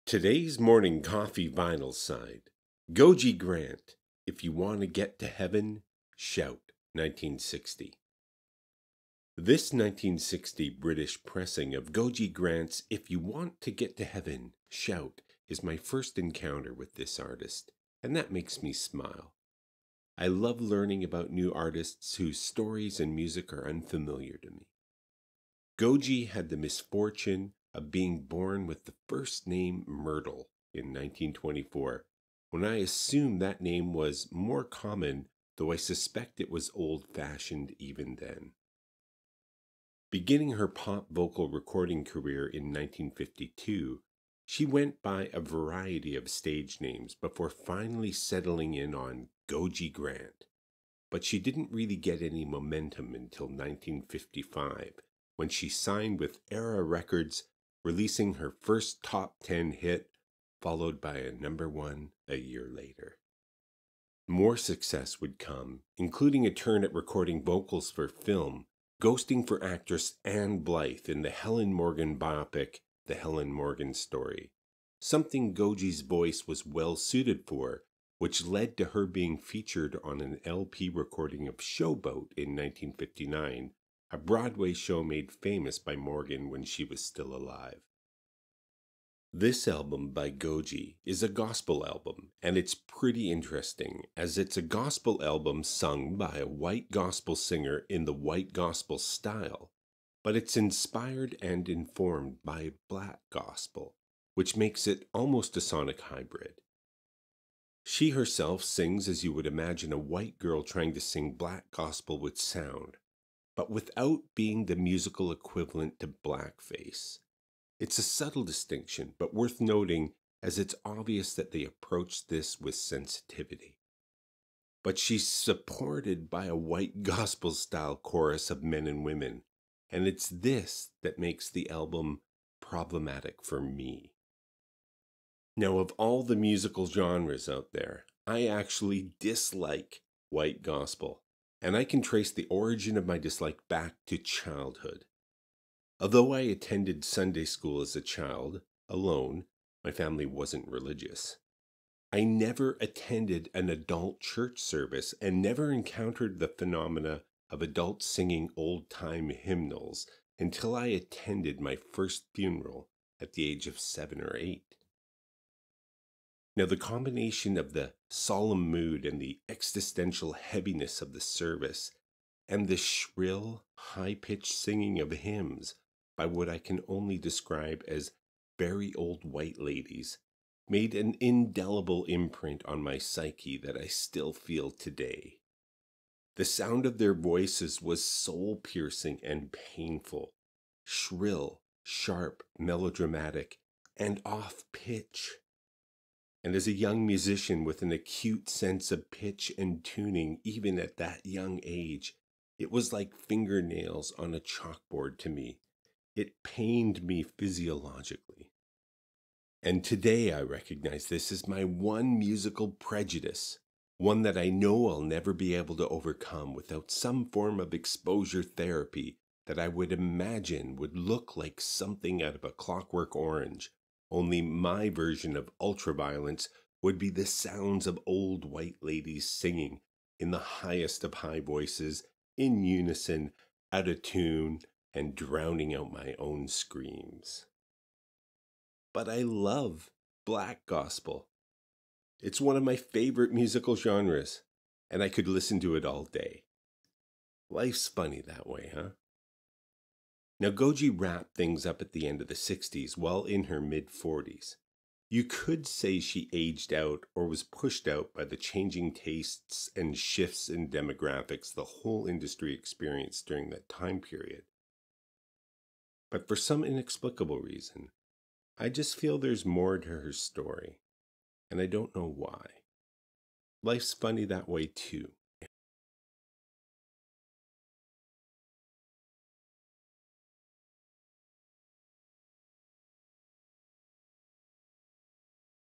Today's morning coffee vinyl side. Gogi Grant, If You Want to Get to Heaven, Shout, 1960. This 1960 British pressing of Gogi Grant's If You Want to Get to Heaven, Shout is my first encounter with this artist, and that makes me smile. I love learning about new artists whose stories and music are unfamiliar to me. Gogi had the misfortune of being born with the first name Myrtle in 1924, when I assume that name was more common, though I suspect it was old-fashioned even then. Beginning her pop vocal recording career in 1952, she went by a variety of stage names before finally settling in on Gogi Grant. But she didn't really get any momentum until 1955, when she signed with Era Records, releasing her first top 10 hit, followed by a #1 a year later. More success would come, including a turn at recording vocals for film, ghosting for actress Ann Blyth in the Helen Morgan biopic, The Helen Morgan Story, something Gogi's voice was well suited for, which led to her being featured on an LP recording of Showboat in 1959, a Broadway show made famous by Morgan when she was still alive. This album by Gogi is a gospel album, and it's pretty interesting, as it's a gospel album sung by a white gospel singer in the white gospel style, but it's inspired and informed by black gospel, which makes it almost a sonic hybrid. She herself sings as you would imagine a white girl trying to sing black gospel would sound, but without being the musical equivalent to blackface. It's a subtle distinction, but worth noting, as it's obvious that they approach this with sensitivity. But she's supported by a white gospel-style chorus of men and women, and it's this that makes the album problematic for me. Now, of all the musical genres out there, I actually dislike white gospel, and I can trace the origin of my dislike back to childhood. Although I attended Sunday school as a child, alone, my family wasn't religious. I never attended an adult church service and never encountered the phenomena of adults singing old-time hymnals until I attended my first funeral at the age of 7 or 8. Now, the combination of the solemn mood and the existential heaviness of the service, and the shrill, high-pitched singing of hymns by what I can only describe as very old white ladies, made an indelible imprint on my psyche that I still feel today. The sound of their voices was soul-piercing and painful, shrill, sharp, melodramatic, and off-pitch. And as a young musician with an acute sense of pitch and tuning, even at that young age, it was like fingernails on a chalkboard to me. It pained me physiologically. And today I recognize this as my one musical prejudice, one that I know I'll never be able to overcome without some form of exposure therapy that I would imagine would look like something out of A Clockwork Orange. Only my version of ultraviolence would be the sounds of old white ladies singing in the highest of high voices, in unison, out of tune, and drowning out my own screams. But I love black gospel. It's one of my favorite musical genres, and I could listen to it all day. Life's funny that way, huh? Now, Gogi wrapped things up at the end of the 60s while in her mid-40s. You could say she aged out or was pushed out by the changing tastes and shifts in demographics the whole industry experienced during that time period. But for some inexplicable reason, I just feel there's more to her story, and I don't know why. Life's funny that way too.